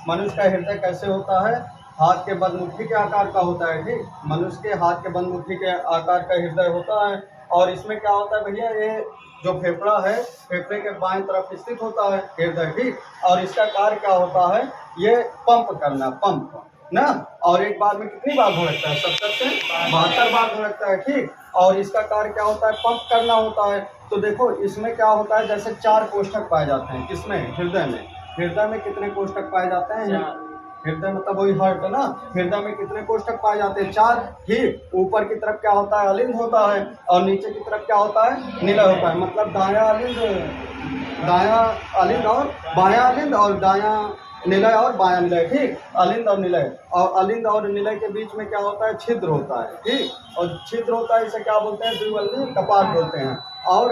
मनुष्य का हृदय कैसे होता है, हाथ के बंद मुट्ठी के आकार का होता है। ठीक, मनुष्य के हाथ के बंद मुट्ठी के आकार का हृदय होता है। और इसमें क्या होता है भैया, ये जो फेफड़ा है, फेफड़े के बाएं तरफ स्थित होता है हृदय। ठीक, और इसका कार्य क्या होता है, ये पंप करना, पंप ना। और एक बार में कितनी बार धड़कता है, 70 से 72 बार धड़कता है। ठीक, और इसका कार्य क्या होता है, पंप करना होता है। तो देखो इसमें क्या होता है, जैसे 4 कोष्ठक पाए जाते हैं, किसमें, हृदय में। हृदय में कितने कोष्ठक पाए जाते हैं, हृदय मतलब वही हार्ट है ना। हृदय में कितने कोष्ठक पाए जाते हैं, 4। ठीक, ऊपर की तरफ क्या होता है, अलिंद होता है, और नीचे की तरफ क्या होता है, निलय होता है। मतलब दायां अलिंद और बायां अलिंद, और दायां निलय और बायां निलय। ठीक, अलिंद और निलय, और अलिंद और निलय के बीच में क्या होता है, छिद्र होता है। ठीक, और छिद्र होता है, इसे क्या बोलते हैं, द्विवल्ली कपाट बोलते हैं। और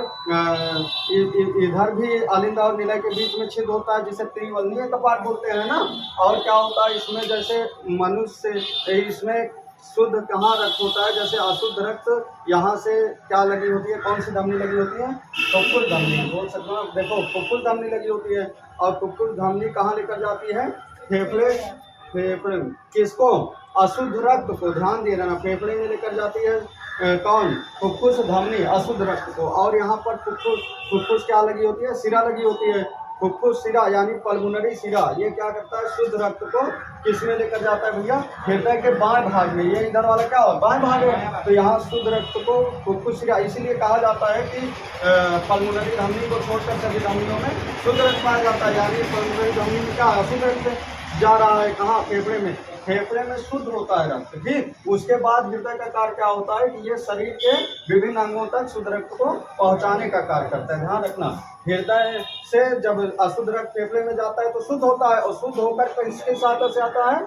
इधर भी अलिंद और निलय के बीच में छिद्र होता है, जिसे त्रिवल्लीय कपाट बोलते हैं ना। और क्या होता है इसमें, जैसे मनुष्य, इसमें शुद्ध कहाँ रक्त होता है, जैसे अशुद्ध रक्त यहाँ से क्या लगी होती है, कौन सी धमनी लगी होती है, फुफ्फुस धमनी बोल सकते हो। देखो फुफ्फुस धमनी लगी होती है, और फुफ्फुस धमनी कहाँ लेकर जाती है, फेफड़े, फेफड़े किसको, अशुद्ध रक्त को, ध्यान दे रहना, फेफड़े में लेकर जाती है कौन, फुफ्फुस धमनी, अशुद्ध रक्त को। और यहाँ पर फुफ्फुस क्या लगी होती है, सिरा लगी होती है। फुफ्फुस सिरा यानी पल्मोनरी सिरा, ये क्या करता है, शुद्ध रक्त को किस में लेकर जाता है भैया, हृदय के बाएं भाग में। ये इधर वाला क्या हो, बाएं भाग है, तो यहाँ शुद्ध रक्त को फुफ्फुस सिरा, इसीलिए कहा जाता है कि पल्मोनरी धमनी को छोड़कर सभी धमनियों में शुद्ध रक्त पाया जाता है। यानी पल्मोनरी धमनी में क्या, अशुद्ध रक्त जा रहा है कहाँ, फेफड़े में, फेफड़े में शुद्ध होता है रक्त। ठीक, उसके बाद हृदय का कार्य क्या होता है कि ये शरीर के विभिन्न अंगों तक शुद्ध रक्त को पहुंचाने का कार्य करता है। ध्यान रखना, हृदय से जब अशुद्ध रक्त फेफड़े में जाता है तो शुद्ध होता है, और शुद्ध होकर किसके सहायता से आता है,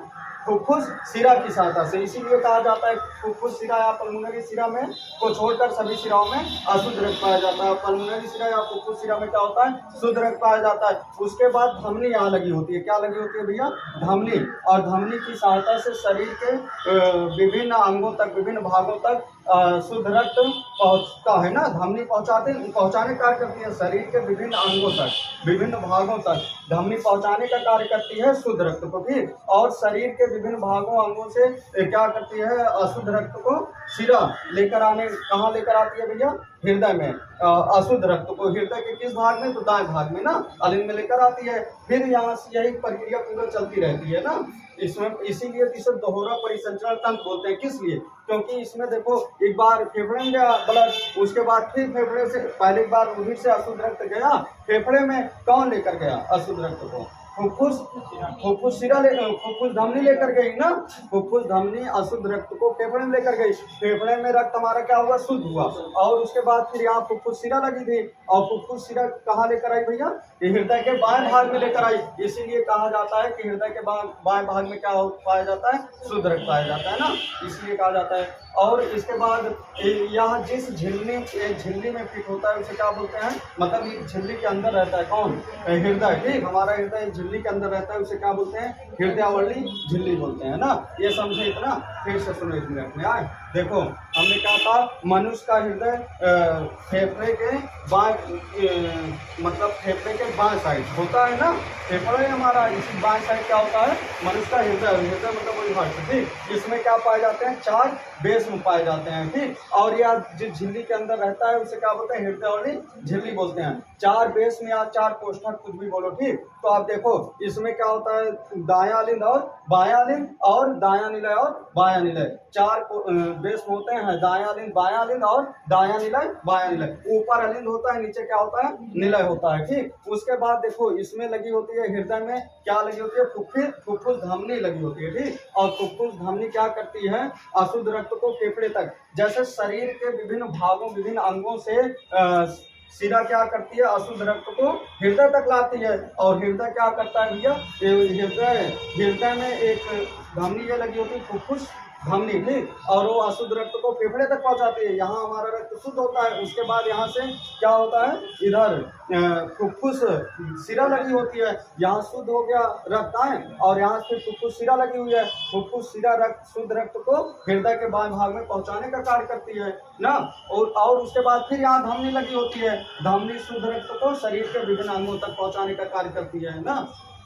फुफ्फुस सिरा की सहायता से। इसीलिए कहा जाता है फुफ्फुस सिरा या पल्मोनरी सिरा में को छोड़कर सभी सिराओं में अशुद्ध रक्त पाया जाता है। पल्मोनरी सिरा या फुफ्फुस सिरा में क्या होता है, शुद्ध रक्त पाया जाता है। उसके बाद धमनी यहाँ लगी होती है, क्या लगी होती है भैया, धमनी। और धमनी की सहायता से शरीर के विभिन्न अंगों तक, विभिन्न भागों तक शुद्ध रक्त पहुँचता है ना। धमनी पहुँचाने कार्य करती है, शरीर के विभिन्न अंगों तक, विभिन्न भागों तक धमनी पहुँचाने का कार्य करती है शुद्ध रक्त को। ठीक, और शरीर के विभिन्न भागों अंगों से क्या करती है, अशुद्ध रक्त को सिरा लेकर आने, कहाँ लेकर आती है भैया, हृदय में। अशुद्ध रक्त को हृदय के किस भाग में, तो दाएं भाग में ना, अलिंद में लेकर आती है। फिर यहाँ से यही प्रक्रिया पूरा चलती रहती है ना इसमें। इसीलिए इसे दोहरा परिसंचरण तंत्र बोलते हैं। किस लिए, क्योंकि इसमें देखो एक बार फेफड़े में गया ब्लड, उसके बाद फिर फेफड़े से, पहले एक बार उधर से अशुद्ध रक्त गया फेफड़े में, कौन लेकर गया अशुद्ध रक्त को, फुफ्फुस सिरा फुफ्फुस धमनी लेकर गई ना। फुफ्फुस धमनी अशुद्ध रक्त को फेफड़े में लेकर गई, फेफड़े में रक्त हमारा क्या हुआ, शुद्ध हुआ। और उसके बाद फिर यहाँ फुफ्फुस सिरा लगी थी, और फुफ्फुस सिरा कहाँ लेकर आई भैया, हृदय के बाएं भाग में लेकर आई। इसीलिए कहा जाता है कि हृदय के बाएं भाग में क्या पाया जाता है, शुद्ध रक्त पाया जाता है ना, इसलिए कहा जाता है। और इसके बाद यहाँ जिस झिल्ली में फिट होता है उसे क्या बोलते हैं, मतलब झिल्ली के अंदर रहता है कौन, हृदय। ठीक, हमारा हृदय झिल्ली के अंदर रहता है, उसे क्या बोलते हैं, हृदयावली झिल्ली बोलते हैं ना। ये समझे इतना, फिर से सुनो इस मिनट में आए। देखो हमने कहा था मनुष्य का हृदय फेफड़े के मतलब फेफड़े के बाएं साइड होता है ना, फेफड़ा है हमारा, इसी बाएं साइड क्या होता है, मनुष्य का हृदय। हृदय मतलब वही हार्ट। ठीक, इसमें क्या पाए जाते हैं, 4 बेस में पाए जाते हैं। ठीक, और यह जिस झिल्ली के अंदर रहता है उसे क्या बोलते हैं, हृदयावली झिल्ली बोलते हैं। 4 बेस में या 4 कोष्ठक कुछ भी बोलो। ठीक, तो आप देखो इसमें क्या होता है, दायां अलिंद और बायां अलिंद, और दायां निलय और बायां निलय, 4 बेस में होते हैं, दायां अलिंद बायां अलिंद और दायां निलय बायां निलय। ऊपर अलिंद होता है, नीचे क्या होता है, निलय होता है। ठीक, उसके बाद देखो इसमें लगी होती है, हृदय में क्या लगी होती है, फुफ्फुस धमनी लगी होती है। ठीक, और फुफ्फुस धमनी क्या करती है, अशुद्ध रक्त को फेफड़े तक, जैसे शरीर के विभिन्न भागों, विभिन्न अंगों से सिरा क्या करती है, अशुद्ध रक्त को हृदय तक लाती है। और हृदय क्या करता है भैया, हृदय में एक धमनी ये लगी होती है, फुफ्फुस धमनी। ठीक, और वो अशुद्ध रक्त को फेफड़े तक पहुंचाती है। यहाँ हमारा रक्त शुद्ध होता है, उसके बाद यहाँ से क्या होता है, इधर फुफ्फुस सिरा लगी होती है, यहाँ शुद्ध हो गया रक्त आए, और यहाँ से फुफ्फुस सिरा लगी हुई है। फुफ्फुस सिरा रक्त, शुद्ध रक्त को हृदय के बाएं भाग में पहुंचाने का कार्य करती है ना। और उसके बाद फिर यहाँ धमनी लगी होती है, धमनी शुद्ध रक्त को शरीर के विभिन्न अंगों तक पहुंचाने का कार्य करती है ना।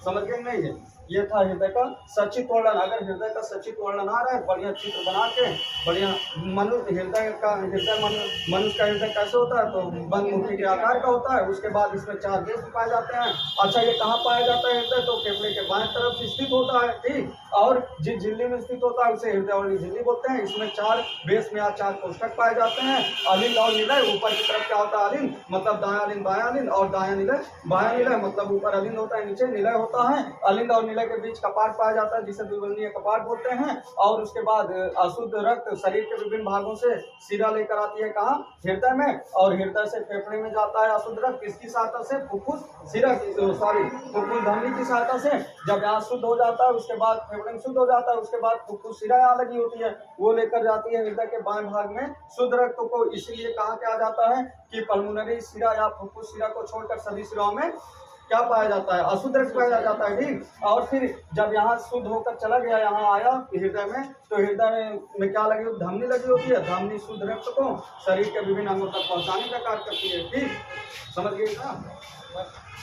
समझ गए नहीं है। ये था हृदय का सचित वर्णन। अगर हृदय का सचित वर्णन आ रहा है, बढ़िया चित्र बना के, बढ़िया हृदय का मनुष्य का हृदय कैसे होता है, तो बंद मुट्ठी के आकार का होता है। उसके बाद इसमें 4 देश पाए जाते हैं। अच्छा, ये कहाँ पाया जाता है हृदय, तो फेफड़े के बाएं तरफ स्थित होता है, ठीक। और जिस झिल्ली में स्थित होता है उसे हृदय वाली झिल्ली बोलते हैं। इसमें 4 बेस में 4 कोष्ठक पाए जाते हैं। अलिंद और निलय, ऊपर की तरफ क्या होता है, अलिंद मतलब दायां अलिंद बायां अलिंद, और दायां निलय बायां निलय मतलब ऊपर अलिंद होता है, नीचे निलय होता है। अलिंद और निलय के बीच कपाट पाया जाता है, जिसे द्विबंधीय कपाट बोलते हैं। और उसके बाद अशुद्ध रक्त शरीर के विभिन्न भागों से शिरा लेकर आती है, कहाँ, हृदय में। और हृदय से फेफड़े में जाता है अशुद्ध रक्त, किसकी सहायता से, फुफ्फुस शिरा फुफ्फुस धमनी की सहायता से। जब यहाँ शुद्ध हो जाता है, उसके बाद फेफड़े में शुद्ध हो जाता है, उसके बाद फुफ्फुस शिरा यहाँ लगी होती है, वो लेकर जाती है हृदय के बाएं भाग में शुद्ध रक्त को। इसलिए कहा क्या जाता है कि पल्मोनरी शिरा या फुफ्फुस शिरा को छोड़कर सभी शिराओं में क्या पाया जाता है, अशुद्ध रक्त पाया जाता है, ठीक। और फिर जब यहाँ शुद्ध होकर चला गया, यहाँ आया हृदय में, तो हृदय में क्या लगी होती, धमनी लगी होती है। धमनी शुद्ध रक्त को शरीर के विभिन्न अंगों तक पहुंचाने का कार्य करती है, ठीक। समझ गए ना।